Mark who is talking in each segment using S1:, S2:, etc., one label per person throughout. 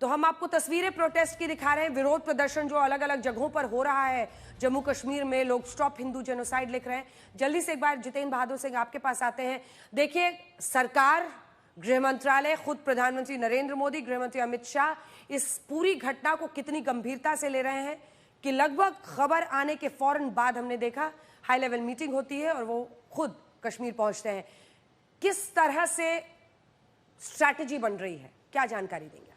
S1: तो हम आपको तस्वीरें प्रोटेस्ट की दिखा रहे हैं, विरोध प्रदर्शन जो अलग अलग जगहों पर हो रहा है जम्मू कश्मीर में। लोग स्टॉप हिंदू जेनोसाइड लिख रहे हैं। जल्दी से एक बार जितेंद्र बहादुर सिंह आपके पास आते हैं। देखिए, सरकार, गृह मंत्रालय, खुद प्रधानमंत्री नरेंद्र मोदी, गृह मंत्री अमित शाह इस पूरी घटना को कितनी गंभीरता से ले रहे हैं कि लगभग खबर आने के फौरन बाद हमने देखा हाई लेवल मीटिंग होती है और वो खुद कश्मीर पहुंचते हैं। किस तरह से स्ट्रैटेजी बन रही है, क्या जानकारी देंगे?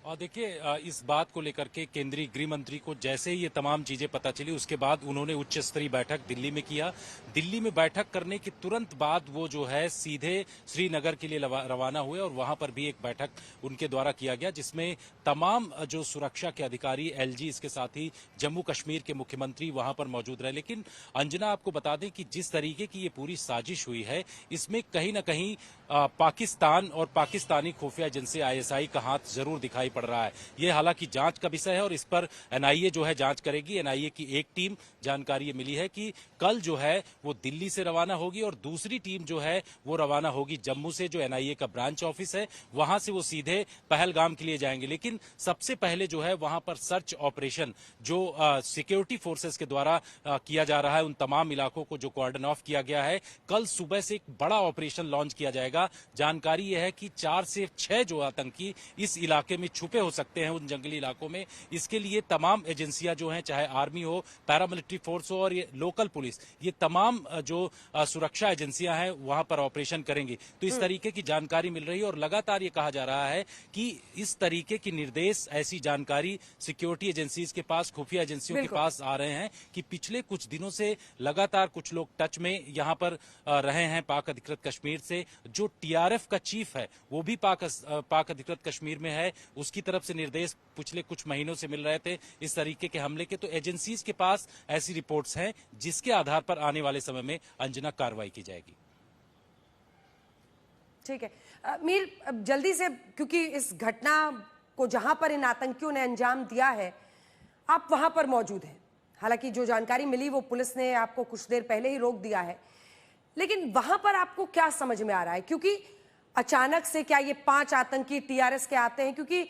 S2: और देखिए, इस बात को लेकर के केंद्रीय गृह मंत्री को जैसे ही ये तमाम चीजें पता चली उसके बाद उन्होंने उच्च स्तरीय बैठक दिल्ली में किया। दिल्ली में बैठक करने के तुरंत बाद वो जो है सीधे श्रीनगर के लिए रवाना हुए और वहां पर भी एक बैठक उनके द्वारा किया गया जिसमें तमाम जो सुरक्षा के अधिकारी, एलजी, इसके साथ ही जम्मू कश्मीर के मुख्यमंत्री वहां पर मौजूद रहे। लेकिन अंजना, आपको बता दें कि जिस तरीके की ये पूरी साजिश हुई है इसमें कहीं ना कहीं पाकिस्तान और पाकिस्तानी खुफिया एजेंसी आईएसआई का हाथ जरूर दिखाई पड़ रहा है। ये हालांकि जांच का विषय है और इस पर एनआईए जो है जांच करेगी। एनआईए की एक टीम, जानकारी ये मिली है कि कल जो है वो दिल्ली से रवाना होगी और दूसरी टीम जो है वो रवाना होगी जम्मू से, जो एनआईए का ब्रांच ऑफिस है वहां से वो सीधे पहलगाम के लिए जाएंगे। लेकिन सबसे पहले जो है वहां पर सर्च ऑपरेशन जो सिक्योरिटी फोर्सेस के द्वारा किया जा रहा है, उन तमाम इलाकों को जो कॉर्डन ऑफ किया गया है, कल सुबह से एक बड़ा ऑपरेशन लॉन्च किया जाएगा। जानकारी यह है कि 4 से 6 जो आतंकी इस इलाके में छुपे हो सकते हैं उन जंगली इलाकों में। इसके लिए तमाम एजेंसियां जो हैं, चाहे आर्मी हो, पैरामिलिट्री फोर्स हो और ये लोकल पुलिस, ये तमाम जो सुरक्षा एजेंसियां हैं वहां पर ऑपरेशन करेंगी। तो इस तरीके की जानकारी मिल रही है और लगातार ये कहा जा रहा है कि इस तरीके की निर्देश, ऐसी जानकारी सिक्योरिटी एजेंसीज के पास, खुफिया एजेंसियों के पास आ रहे हैं कि पिछले कुछ दिनों से लगातार कुछ लोग टच में यहां पर रहे हैं पाक अधिकृत कश्मीर से। जो टीआरएफ का चीफ है वो भी पाक अधिकृत कश्मीर में है, उसकी तरफ से निर्देश पिछले कुछ महीनों से मिल रहे थे इस तरीके के हमले के। तो एजेंसीज के पास ऐसी रिपोर्ट्स हैं जिसके आधार पर आने वाले समय में अंजना कार्रवाई की जाएगी।
S1: ठीक है मीर, जल्दी से, क्योंकि इस घटना को जहां पर इन आतंकियों ने अंजाम दिया है आप वहां पर मौजूद हैं। हालांकि जो जानकारी मिली वो पुलिस ने आपको कुछ देर पहले ही रोक दिया है, लेकिन वहां पर आपको क्या समझ में आ रहा है? क्योंकि अचानक से क्या ये 5 आतंकी टीआरएस के आते हैं? क्योंकि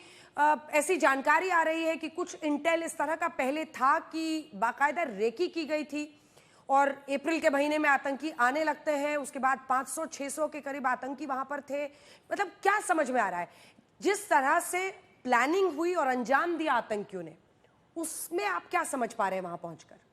S1: ऐसी जानकारी आ रही है कि कुछ इंटेल इस तरह का पहले था कि बाकायदा रेकी की गई थी और अप्रैल के महीने में आतंकी आने लगते हैं, उसके बाद 500-600 के करीब आतंकी वहां पर थे। मतलब क्या समझ में आ रहा है? जिस तरह से प्लानिंग हुई और अंजाम दिया आतंकियों ने, उसमें आप क्या समझ पा रहे हैं वहां पहुंचकर?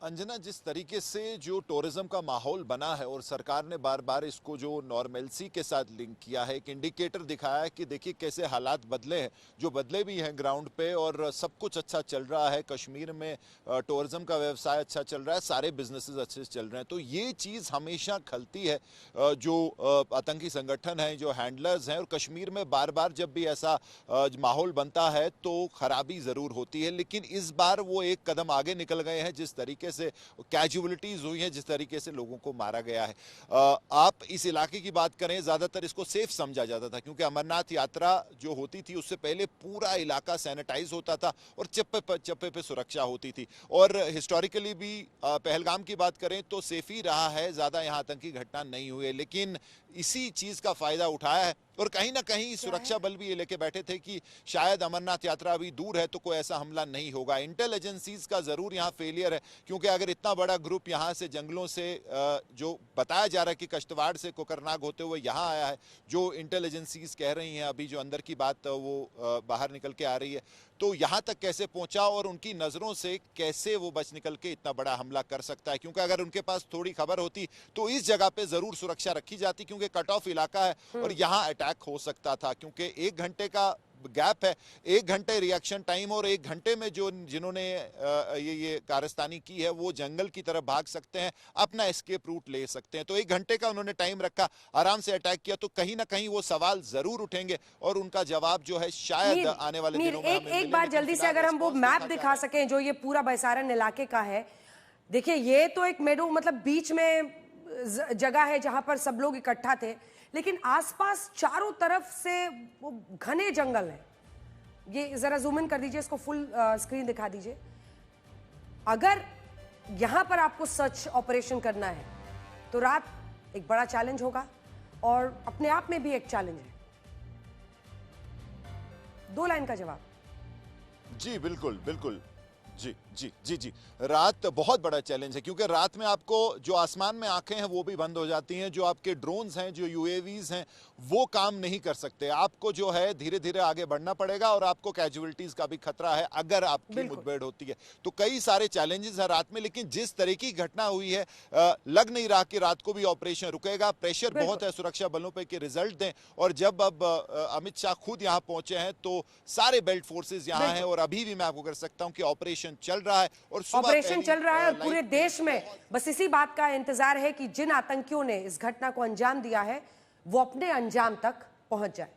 S3: अंजना, जिस तरीके से जो टूरिज्म का माहौल बना है और सरकार ने बार बार इसको जो नॉर्मलसी के साथ लिंक किया है, एक इंडिकेटर दिखाया है कि देखिए कैसे हालात बदले हैं, जो बदले भी हैं ग्राउंड पे, और सब कुछ अच्छा चल रहा है। कश्मीर में टूरिज्म का व्यवसाय अच्छा चल रहा है, सारे बिजनेसेस अच्छे चल रहे हैं। तो ये चीज़ हमेशा खलती है जो आतंकी संगठन हैं, जो हैंडलर्स हैं, और कश्मीर में बार बार जब भी ऐसा माहौल बनता है तो खराबी ज़रूर होती है। लेकिन इस बार वो एक कदम आगे निकल गए हैं। जिस तरीके से कैजुअलिटीज हुई हैं, जिस तरीके से लोगों को मारा गया है, आप इस इलाके की बात करें, ज्यादातर इसको सेफ समझा जाता था क्योंकि अमरनाथ यात्रा जो होती थी उससे पहले पूरा इलाका सैनिटाइज होता था और चप्पे पे सुरक्षा होती थी। और हिस्टोरिकली भी पहलगाम की बात करें तो सेफ ही रहा है, ज्यादा यहाँ आतंकी घटना नहीं हुई है। लेकिन इसी चीज का फायदा उठाया है और कहीं ना कहीं सुरक्षा बल भी ये लेके बैठे थे कि शायद अमरनाथ यात्रा अभी दूर है तो कोई ऐसा हमला नहीं होगा। इंटेल एजेंसीज का जरूर यहाँ फेलियर है, क्योंकि अगर इतना बड़ा ग्रुप यहाँ से जंगलों से जो बताया जा रहा है कि कश्तवाड़ से कोकरनाग होते हुए यहाँ आया है, जो इंटेल एजेंसीज कह रही हैं, अभी जो अंदर की बात वो बाहर निकल के आ रही है, तो यहाँ तक कैसे पहुंचा और उनकी नजरों से कैसे वो बच निकल के इतना बड़ा हमला कर सकता है। क्योंकि अगर उनके पास थोड़ी खबर होती तो इस जगह पे जरूर सुरक्षा रखी जाती, क्योंकि कट ऑफ इलाका है और यहाँ अटैक हो सकता था। क्योंकि 1 घंटे का गैप है, 1 घंटे रिएक्शन टाइम, और 1 घंटे में जो जिन्होंने ये कारस्तानी की है वो जंगल की तरफ भाग सकते हैं, अपना एस्केप रूट ले सकते हैं। तो 1 घंटे का उन्होंने टाइम रखा, आराम से अटैक किया। तो कहीं ना कहीं वो सवाल जरूर उठेंगे और उनका जवाब जो है शायद आने वाले दिनों में हमें
S1: एक बार जल्दी से अगर हम वो मैप दिखा सकें जो ये पूरा बैसारन इलाके का है। देखिए, ये तो एक मेडो, मतलब बीच में जगह है जहां पर सब लोग इकट्ठा थे, लेकिन आसपास चारों तरफ से वो घने जंगल हैं। ये जरा जूम इन कर दीजिए, इसको फुल स्क्रीन दिखा दीजिए। अगर यहां पर आपको सर्च ऑपरेशन करना है तो रात एक बड़ा चैलेंज होगा और अपने आप में भी एक चैलेंज है। 2 लाइन का जवाब।
S3: जी बिल्कुल बिल्कुल। जी जी जी जी, रात बहुत बड़ा चैलेंज है क्योंकि रात में आपको जो आसमान में आंखें हैं वो भी बंद हो जाती हैं, जो आपके ड्रोन्स हैं, जो यूएवीज हैं, वो काम नहीं कर सकते। आपको जो है धीरे धीरे आगे बढ़ना पड़ेगा और आपको कैजुअलिटीज का भी खतरा है अगर आपकी मुठभेड़ होती है। तो कई सारे चैलेंजेस हैं रात में, लेकिन जिस तरह की घटना हुई है लग नहीं रहा कि रात को भी ऑपरेशन रुकेगा। प्रेशर बहुत है सुरक्षा बलों पर कि रिजल्ट दें, और जब अब अमित शाह खुद यहाँ पहुंचे हैं तो सारे बेल्ट फोर्सेज यहाँ हैं और अभी भी मैं आपको कर सकता हूं कि ऑपरेशन चल रहा है और
S1: ऑपरेशन चल रहा है और पूरे देश में बस इसी बात का इंतजार है कि जिन आतंकियों ने इस घटना को अंजाम दिया है वो अपने अंजाम तक पहुंच जाए।